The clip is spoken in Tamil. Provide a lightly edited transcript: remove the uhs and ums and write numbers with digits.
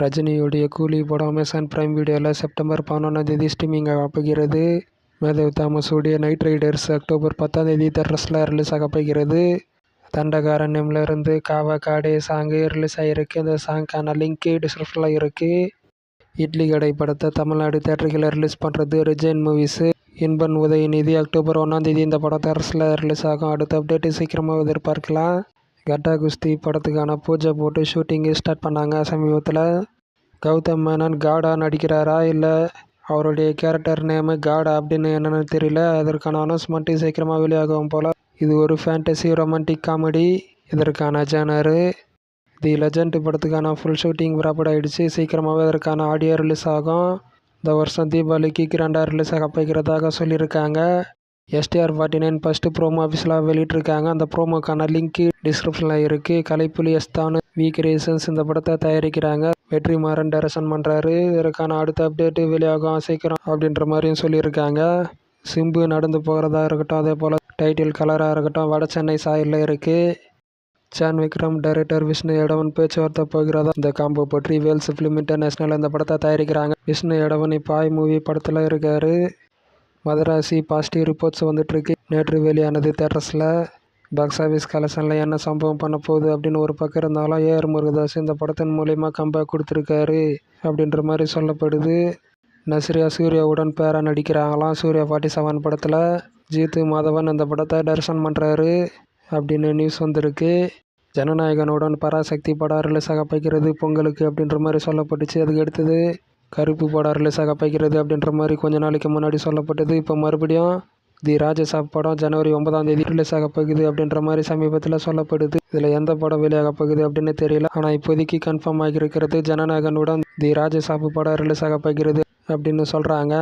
ரஜினியுடைய கூலி படம் அமேசான் பிரைம் வீடியோவில் செப்டம்பர் 11 ஸ்ட்ரீமிங் ஆகப்போகிறது. மேதேவ் தாமஸுடைய நைட் ரைடர்ஸ் அக்டோபர் 10 தேட்டர்ஸில் ரிலீஸ் ஆகப்போகிறது. தண்டகாரண்யம்லேருந்து காவா காடே சாங்கு ரிலீஸ் ஆகிருக்கு. அந்த சாங்க்கான லிங்க்கு டிஸ்கிரிப்ஷனில் இருக்குது. இட்லி கடை படத்தை தமிழ்நாடு தேட்டர்களில் ரிலீஸ் பண்ணுறது ரிஜைன் மூவிஸு. இன்பன் உதயநிதி அக்டோபர் 1 இந்த படம் தேட்டர்ஸில் ரிலீஸ் ஆகும். அடுத்த அப்டேட்டு சீக்கிரமாக எதிர்பார்க்கலாம். கட்டா குஸ்தி படத்துக்கான பூஜை போட்டு ஷூட்டிங்கு ஸ்டார்ட் பண்ணாங்க சமீபத்தில். கௌதம் மேனன் காடா நடிக்கிறாரா இல்லை அவருடைய கேரக்டர் நேமு காடா அப்படின்னு என்னென்னு தெரியல. அதற்கான அனௌன்ஸ்மெண்ட்டு சீக்கிரமாக வெளியாகும் போல். இது ஒரு ஃபேண்டசி ரொமான்டிக் காமெடி. இதற்கான ஜானரு தி லெஜண்ட் படத்துக்கான ஃபுல் ஷூட்டிங் ப்ராப்பர்ட் ஆகிடுச்சு. சீக்கிரமாகவே அதற்கான ஆடியோ ரிலீஸ் ஆகும். இந்த வருஷம் தீபாவளிக்கு கிராண்டாக ரிலீஸ் ஆக போகிறதாக சொல்லியிருக்காங்க. STR49 ஃபஸ்ட்டு ப்ரோமோ ஆஃபீஸில் வெளியிட்டிருக்காங்க. அந்த ப்ரோமோக்கான லிங்க்கு டிஸ்கிரிப்ஷனில் இருக்குது. கலைப்புலி எஸ்தானு வி கிரியேஷன்ஸ் இந்த படத்தை தயாரிக்கிறாங்க. வெற்றிமாறன் டைரக்ஷன் பண்ணுறாரு. இதற்கான அடுத்த அப்டேட்டு வெளியாகும் சீக்கிரம் அப்படின்ற மாதிரியும் சொல்லியிருக்காங்க. சிம்பு நடந்து போகிறதா இருக்கட்டும், அதே போல் டைட்டில் கலராக இருக்கட்டும் வட சென்னை சாயலில் இருக்குது. சான் விக்ரம் டைரக்டர் விஷ்ணு எடவன் பேச்சுவார்த்தை போகிறதா. இந்த காம்போ பற்றி வேல்ஸ் ஃபிலிம் இன்டர்நேஷனல் இந்த படத்தை தயாரிக்கிறாங்க. விஷ்ணு எடவன் இப்போ ஆய் மூவி படத்தில் இருக்கார். மதராசி பாசிட்டிவ் ரிப்போர்ட்ஸ் வந்துட்டுருக்கு. நேற்று வெளியானது தேட்டர்ஸில். பாக்ஸ் ஆஃபீஸ் கலெக்ஷனில் என்ன சம்பவம் பண்ண போகுது அப்படின்னு ஒரு பக்கம் இருந்தாலும் AR முருகதாஸ் இந்த படத்தின் மூலிமா கம்பேக் கொடுத்துருக்காரு அப்படின்ற மாதிரி சொல்லப்படுது. நஸ்ரியா சூர்யாவுடன் பேரா நடிக்கிறாங்களாம். சூர்யா 47 படத்தில். ஜீத்து மாதவன் இந்த படத்தை டைரக்ஷன் பண்ணுறாரு அப்படின்னு நியூஸ் வந்திருக்கு. ஜனநாயகனுடன் பராசக்தி படம் ரிலீஸ் ஆக போகிறது பொங்கலுக்கு அப்படின்ற மாதிரி சொல்லப்பட்டுச்சு. அதுக்கு அடுத்தது கருப்பு படம் ரிலீஸ் ஆக போகிறது அப்படின்ற மாதிரி கொஞ்ச நாளைக்கு முன்னாடி சொல்லப்பட்டது. இப்போ மறுபடியும் தி ராஜசாப் படம் ஜனவரி 9 ரிலீஸ் ஆக போகுது அப்படின்ற மாதிரி சமீபத்தில் சொல்லப்படுது. இதில் எந்த படம் வெளியாக போகுது அப்படின்னு தெரியல. ஆனால் இப்போதைக்கு கன்ஃபார்ம் ஆகியிருக்கிறது ஜனநாயகனுடன் தி ராஜசாப் படம் ரிலீஸ் ஆக போகிறது அப்படின்னு சொல்கிறாங்க.